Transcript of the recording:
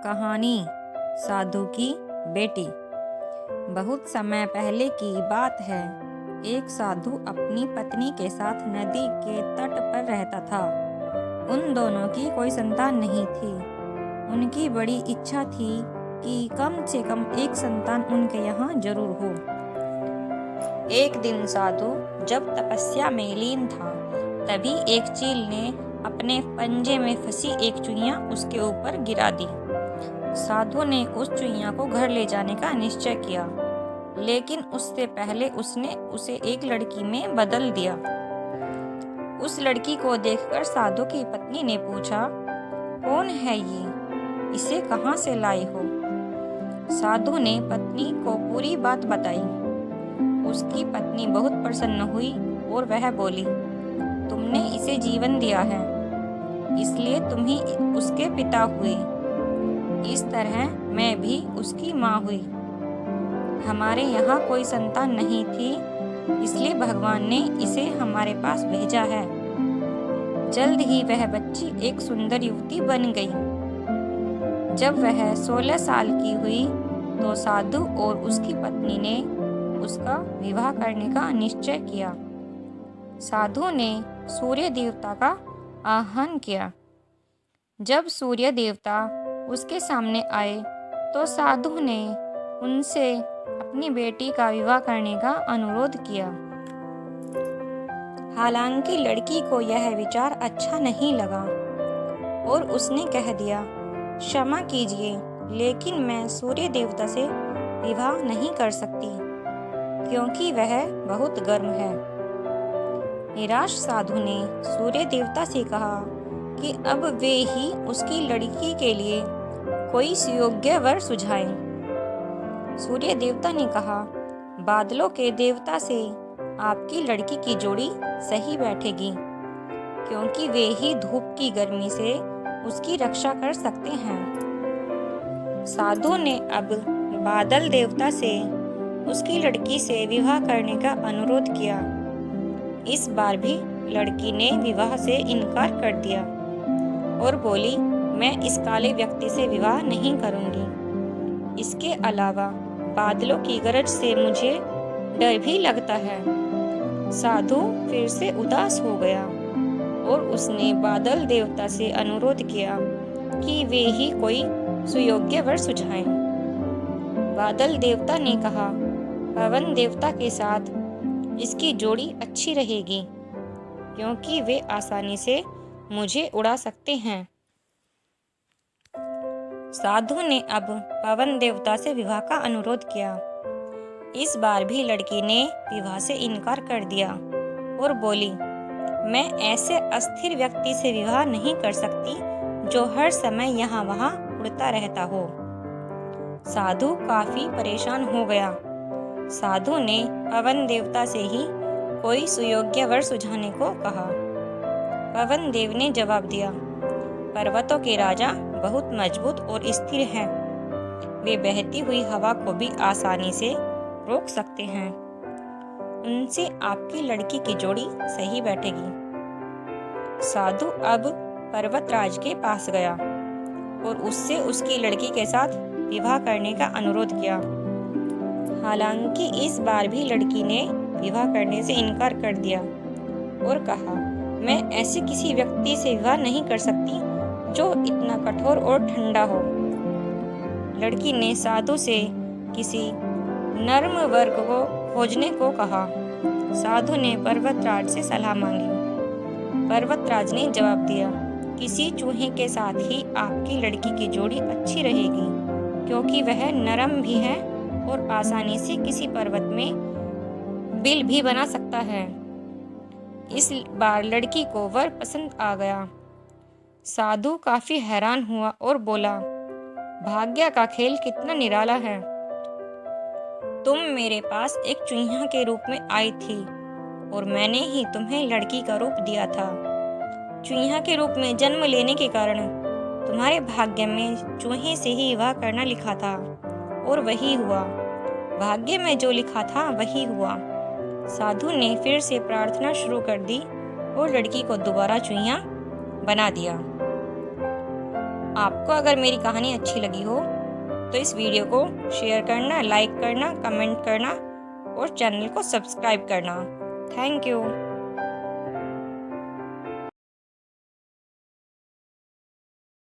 कहानी साधु की बेटी। बहुत समय पहले की बात है। एक साधु अपनी पत्नी के साथ नदी के तट पर रहता था। उन दोनों की कोई संतान नहीं थी। उनकी बड़ी इच्छा थी कि कम से कम एक संतान उनके यहाँ जरूर हो। एक दिन साधु जब तपस्या में लीन था, तभी एक चील ने अपने पंजे में फंसी एक चुईया उसके ऊपर गिरा दी। साधु ने उस चुईया को घर ले जाने का निश्चय किया, लेकिन उससे पहले उसने उसे एक लड़की में बदल दिया। उस लड़की को देखकर साधु की पत्नी ने पूछा, कौन है ये? इसे कहाँ से लाई हो? साधु ने पत्नी को पूरी बात बताई। उसकी पत्नी बहुत प्रसन्न हुई और वह बोली, तुमने इसे जीवन दिया है, इसलिए तुम ही उसके पिता हुए। इस तरह मैं भी उसकी माँ हुई। हमारे यहाँ कोई संतान नहीं थी, इसलिए भगवान ने इसे हमारे पास भेजा है। जल्द ही वह बच्ची एक सुंदर युवती बन गई। जब वह 16 साल की हुई तो साधु और उसकी पत्नी ने उसका विवाह करने का निश्चय किया। साधु ने सूर्य देवता का आह्वान किया। जब सूर्य देवता उसके सामने आए तो साधु ने उनसे अपनी बेटी का विवाह करने का अनुरोध किया। हालांकि लड़की को यह विचार अच्छा नहीं लगा और उसने कह दिया, क्षमा कीजिए, लेकिन मैं सूर्य देवता से विवाह नहीं कर सकती, क्योंकि वह बहुत गर्म है। निराश साधु ने सूर्य देवता से कहा कि अब वे ही उसकी लड़की के लिए कोई सुयोग्य वर सुझाएं। सूर्य देवता ने कहा, बादलों के देवता से आपकी लड़की की जोड़ी सही बैठेगी, क्योंकि वे ही धूप की गर्मी से उसकी रक्षा कर सकते हैं। साधु ने अब बादल देवता से उसकी लड़की से विवाह करने का अनुरोध किया। इस बार भी लड़की ने विवाह से इनकार कर दिया और बोली, मैं इस काले व्यक्ति से विवाह नहीं करूंगी। इसके अलावा बादलों की गरज से मुझे डर भी लगता है। साधु फिर से उदास हो गया और उसने बादल देवता से अनुरोध किया कि वे ही कोई सुयोग्य वर सुझाएं। बादल देवता ने कहा, पवन देवता के साथ इसकी जोड़ी अच्छी रहेगी, क्योंकि वे आसानी से मुझे उड़ा सकते हैं। साधु ने अब पवन देवता से विवाह का अनुरोध किया। इस बार भी लड़की ने विवाह से इनकार कर दिया और बोली, मैं ऐसे अस्थिर व्यक्ति से विवाह नहीं कर सकती जो हर समय यहाँ वहाँ उड़ता रहता हो। साधु काफी परेशान हो गया। साधु ने पवन देवता से ही कोई सुयोग्य वर सुझाने को कहा। पवन देव ने जवाब दिया, पर्वतों के राजा बहुत मजबूत और स्थिर हैं। वे बहती हुई हवा को भी आसानी से रोक सकते हैं। उनसे आपकी लड़की की जोड़ी सही बैठेगी। साधु अब पर्वतराज के पास गया और उससे उसकी लड़की के साथ विवाह करने का अनुरोध किया। हालांकि इस बार भी लड़की ने विवाह करने से इनकार कर दिया और कहा, मैं ऐसे किसी व्यक्ति से विवाह नहीं कर सकती जो इतना कठोर और ठंडा हो। लड़की ने साधु से किसी नर्म वर्ग को खोजने को कहा। साधु ने पर्वतराज से सलाह मांगी। पर्वतराज ने जवाब दिया, किसी चूहे के साथ ही आपकी लड़की की जोड़ी अच्छी रहेगी, क्योंकि वह नरम भी है और आसानी से किसी पर्वत में बिल भी बना सकता है। इस बार लड़की को वर पसंद आ गया। साधु काफी हैरान हुआ और बोला, भाग्य का खेल कितना निराला है। तुम मेरे पास एक चूहिया के रूप में आई थी और मैंने ही तुम्हें लड़की का रूप दिया था। चूहिया के रूप में जन्म लेने के कारण तुम्हारे भाग्य में चूहे से ही विवाह करना लिखा था और वही हुआ। भाग्य में जो लिखा था वही हुआ। साधु ने फिर से प्रार्थना शुरू कर दी और लड़की को दोबारा चूहिया बना दिया। आपको अगर मेरी कहानी अच्छी लगी हो तो इस वीडियो को शेयर करना, लाइक करना, कमेंट करना और चैनल को सब्सक्राइब करना। Thank you.